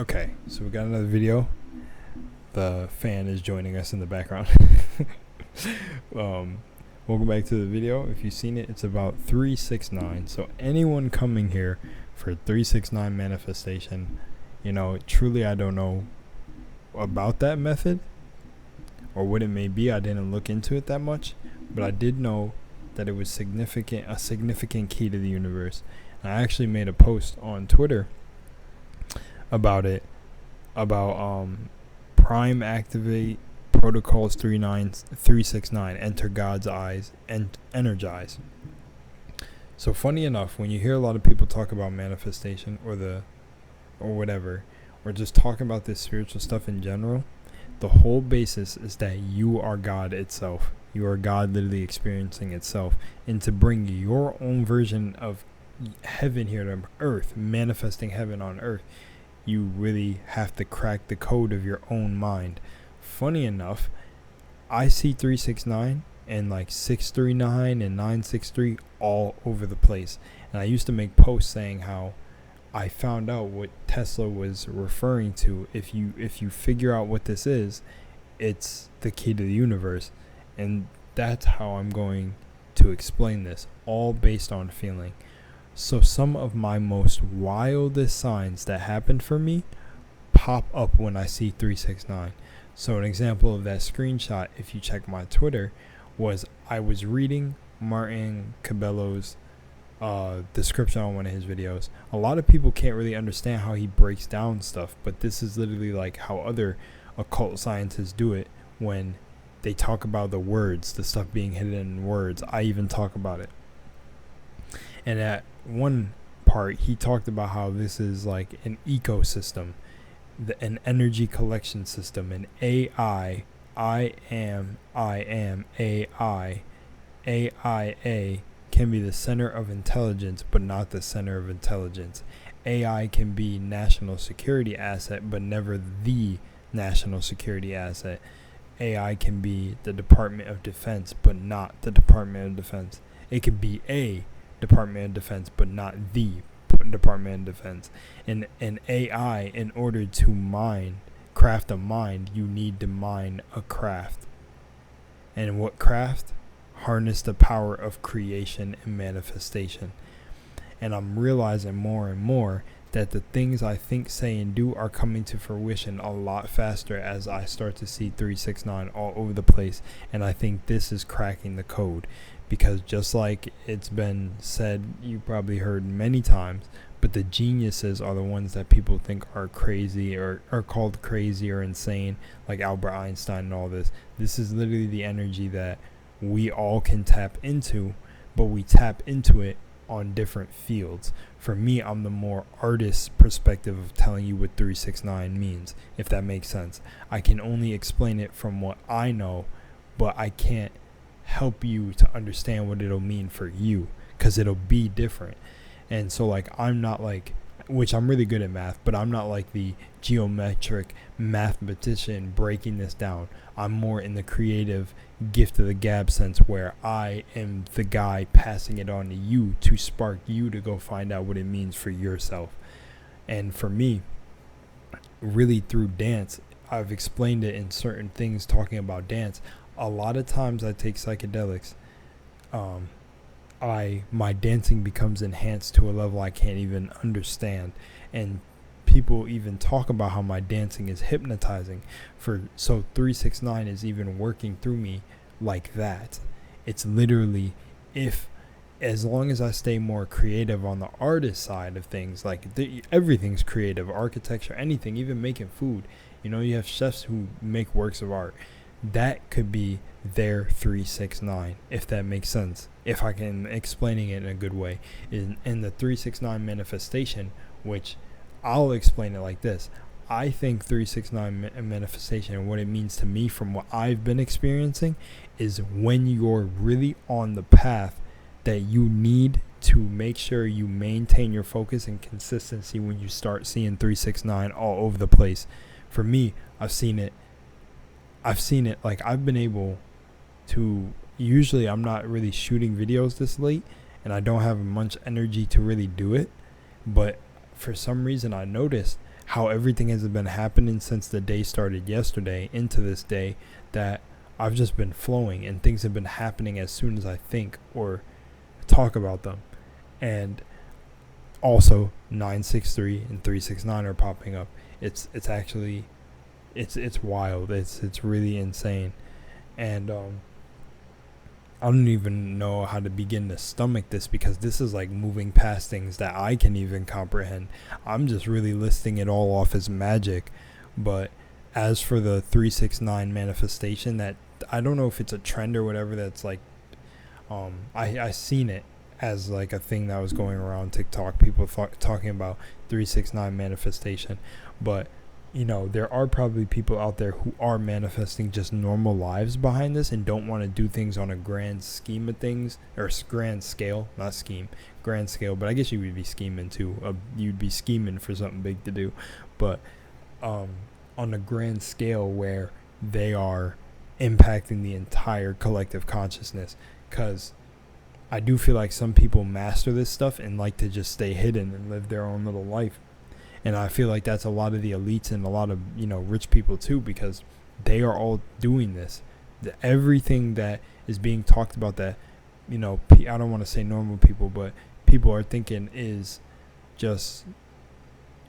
Okay, so we got another video. The fan is joining us in the background. Welcome back to the video. If you've seen it, it's about 369. So anyone coming here for 369 manifestation, truly I don't know about that method or what it may be. I didn't look into it that much, but I did know that it was a significant key to the universe. And I actually made a post on Twitter about it, about prime activate protocols 369, enter God's eyes and energize. So funny enough, when you hear a lot of people talk about manifestation or whatever, or just talking about this spiritual stuff in general, the whole basis is that you are God itself. You are God literally experiencing itself, and to bring your own version of heaven here to earth, manifesting heaven on earth, you really have to crack the code of your own mind. Funny enough, I see 369 and like 639 and 963 all over the place. And I used to make posts saying how I found out what Tesla was referring to. If you figure out what this is, it's the key to the universe. And that's how I'm going to explain this, all based on feeling. So some of my most wildest signs that happened for me pop up when I see 369. So an example of that screenshot, if you check my Twitter, was I was reading Martin Cabello's description on one of his videos. A lot of people can't really understand how he breaks down stuff, but this is literally like how other occult scientists do it when they talk about the words, the stuff being hidden in words. I even talk about it. And at one part, he talked about how this is like an ecosystem, an energy collection system, an AI, AIA can be the center of intelligence, but not the center of intelligence. AI can be national security asset, but never the national security asset. AI can be the Department of Defense, but not the Department of Defense. It could be a Department of Defense, but not the Department of Defense. And an AI, in order to craft a mind, you need to mine a craft. And what craft? Harness the power of creation and manifestation. And I'm realizing more and more that the things I think, say, and do are coming to fruition a lot faster as I start to see 369 all over the place. And I think this is cracking the code. Because just like it's been said, you probably heard many times, but the geniuses are the ones that people think are crazy or are called crazy or insane, like Albert Einstein and all this. This is literally the energy that we all can tap into, but we tap into it on different fields. For me, I'm the more artist perspective of telling you what 369 means, if that makes sense. I can only explain it from what I know, but I can't help you to understand what it'll mean for you, because it'll be different. And so like I'm not like, which I'm really good at math, but I'm not like the geometric mathematician breaking this down. I'm more in the creative gift of the gab sense, where I am the guy passing it on to you to spark you to go find out what it means for yourself. And for me, really through dance, I've explained it in certain things talking about dance. A lot of times I take psychedelics, my dancing becomes enhanced to a level I can't even understand, and people even talk about how my dancing is hypnotizing. So 369 is even working through me like that. It's literally, as long as I stay more creative on the artist side of things, like everything's creative, architecture, anything, even making food. You have chefs who make works of art. That could be their 369, if that makes sense, if I can explaining it in a good way. In the 369 manifestation, which I'll explain it like this. I think 369 manifestation and what it means to me from what I've been experiencing is when you're really on the path that you need to make sure you maintain your focus and consistency. When you start seeing 369 all over the place, for me, I've seen it like I've been able to, usually I'm not really shooting videos this late and I don't have much energy to really do it, but for some reason I noticed how everything has been happening since the day started yesterday into this day, that I've just been flowing and things have been happening as soon as I think or talk about them. And also 963 and 369 are popping up. It's actually it's wild. It's really insane. And I don't even know how to begin to stomach this, because this is like moving past things that I can even comprehend. I'm just really listing it all off as magic. But as for the 369 manifestation, that I don't know if it's a trend or whatever, that's like I seen it as like a thing that was going around TikTok, people talking about 369 manifestation. But you know, there are probably people out there who are manifesting just normal lives behind this and don't want to do things on a grand scheme of things, or grand scale, not scheme, grand scale. But I guess you would be scheming too. You'd be scheming for something big to do. But on a grand scale where they are impacting the entire collective consciousness. Because I do feel like some people master this stuff and like to just stay hidden and live their own little life. And I feel like that's a lot of the elites and a lot of, you know, rich people too, because they are all doing this. Everything that is being talked about that, you know, I don't want to say normal people, but people are thinking is just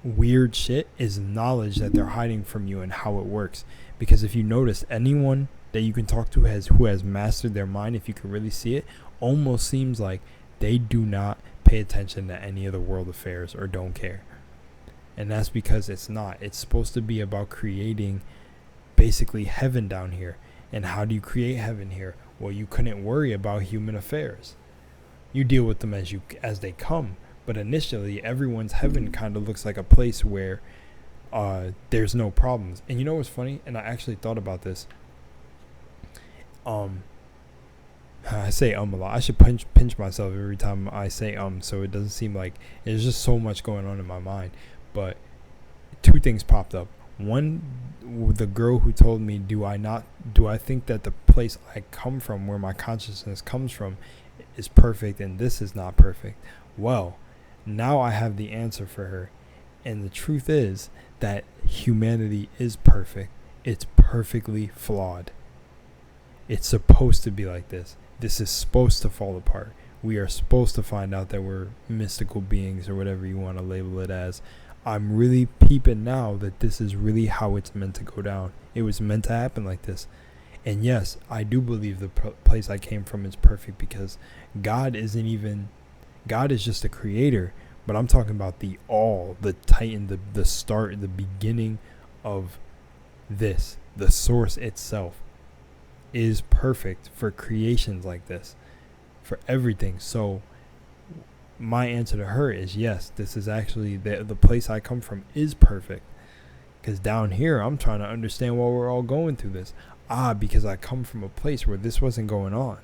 weird shit, is knowledge that they're hiding from you and how it works. Because if you notice, anyone that you can talk to who has mastered their mind, if you can really see it, almost seems like they do not pay attention to any of the world affairs or don't care. And that's because it's not. It's supposed to be about creating basically heaven down here. And how do you create heaven here? Well, you couldn't worry about human affairs. You deal with them as they come. But initially, everyone's heaven kind of looks like a place where there's no problems. And you know what's funny? And I actually thought about this. I say a lot. I should pinch myself every time I say so it doesn't seem like there's just so much going on in my mind. But two things popped up. One, the girl who told me, do I think that the place I come from, where my consciousness comes from, is perfect and this is not perfect? Well, now I have the answer for her. And the truth is that humanity is perfect. It's perfectly flawed. It's supposed to be like this. This is supposed to fall apart. We are supposed to find out that we're mystical beings, or whatever you want to label it as. I'm really peeping now that this is really how it's meant to go down. It was meant to happen like this. And yes, I do believe the place I came from is perfect, because God is just a creator. But I'm talking about the all, the titan, the start, the beginning of this. The source itself is perfect for creations like this, for everything. So my answer to her is yes, this is actually the place I come from is perfect. Because down here, I'm trying to understand why we're all going through this. Because I come from a place where this wasn't going on.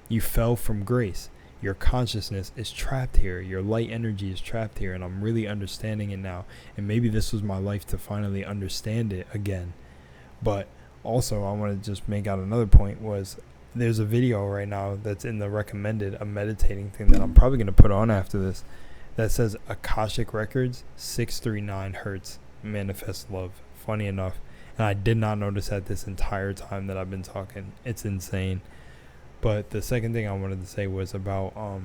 You fell from grace. Your consciousness is trapped here. Your light energy is trapped here. And I'm really understanding it now. And maybe this was my life to finally understand it again. But also, I want to just make out another point was, there's a video right now that's in the recommended, a meditating thing that I'm probably going to put on after this, that says Akashic Records 639 Hertz Manifest Love. Funny enough. And I did not notice that this entire time that I've been talking. It's insane. But the second thing I wanted to say was about,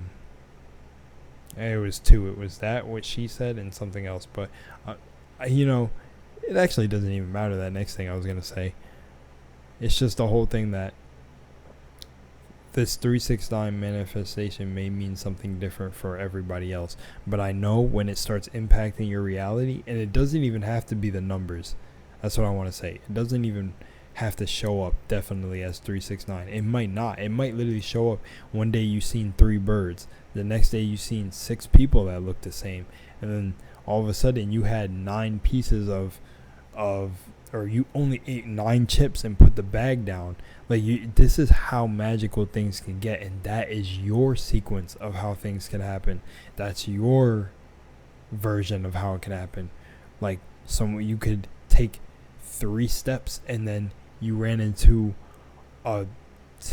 it was two. It was that, what she said, and something else. But, you know, it actually doesn't even matter, that next thing I was going to say. It's just the whole thing that this 369 manifestation may mean something different for everybody else. But I know when it starts impacting your reality, and it doesn't even have to be the numbers. That's what I want to say. It doesn't even have to show up definitely as 369. It might not. It might literally show up one day you seen 3 birds. The next day you seen 6 people that look the same. And then all of a sudden you had 9 pieces or you only ate 9 chips and put the bag down. Like, this is how magical things can get, and that is your sequence of how things can happen. That's your version of how it can happen. Like, you could take 3 steps and then you ran into a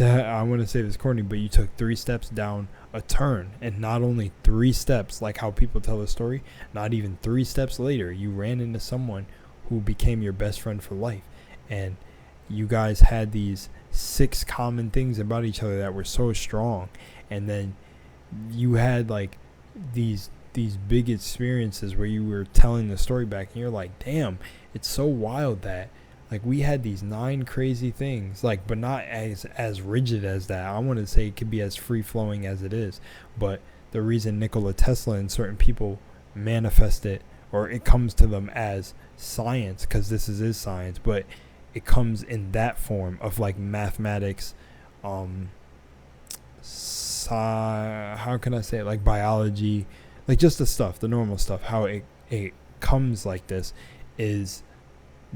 I want to say this corny, but you took 3 steps down a turn, and not only 3 steps, like how people tell the story, not even 3 steps later, you ran into someone who became your best friend for life, and you guys had these 6 common things about each other that were so strong, and then you had like these big experiences where you were telling the story back, and you're like, damn, it's so wild that like we had these 9 crazy things, like, but not as rigid as that. I want to say it could be as free flowing as it is, but the reason Nikola Tesla and certain people manifest it, or it comes to them as science, because this is science, but it comes in that form of like mathematics, how can I say it, like biology, like just the normal stuff. How it comes like this is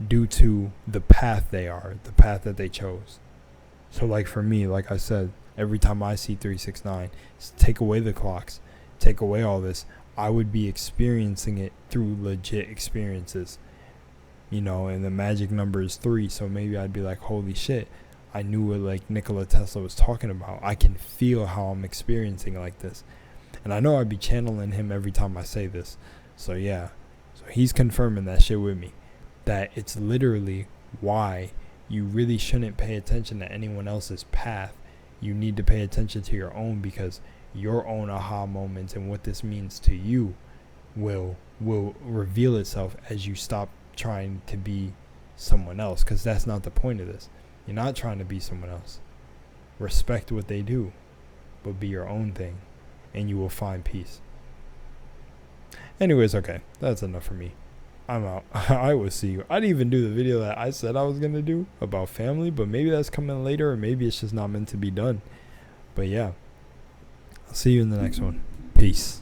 due to the path that they chose. So like for me, like I said, every time I see 369, take away the clocks, take away all this, I would be experiencing it through legit experiences, you know, and the magic number is 3, so maybe I'd be like, holy shit, I knew what like Nikola Tesla was talking about. I can feel how I'm experiencing like this, and I know I'd be channeling him every time I say this. So yeah, so he's confirming that shit with me, that it's literally why you really shouldn't pay attention to anyone else's path. You need to pay attention to your own, because your own aha moments and what this means to you will reveal itself as you stop trying to be someone else, because that's not the point of this. You're not trying to be someone else. Respect what they do, but be your own thing, and you will find peace. Anyways, okay, that's enough for me. I'm out. I will see you. I didn't even do the video that I said I was going to do about family, but maybe that's coming later, or maybe it's just not meant to be done. But yeah, I'll see you in the next one. Peace.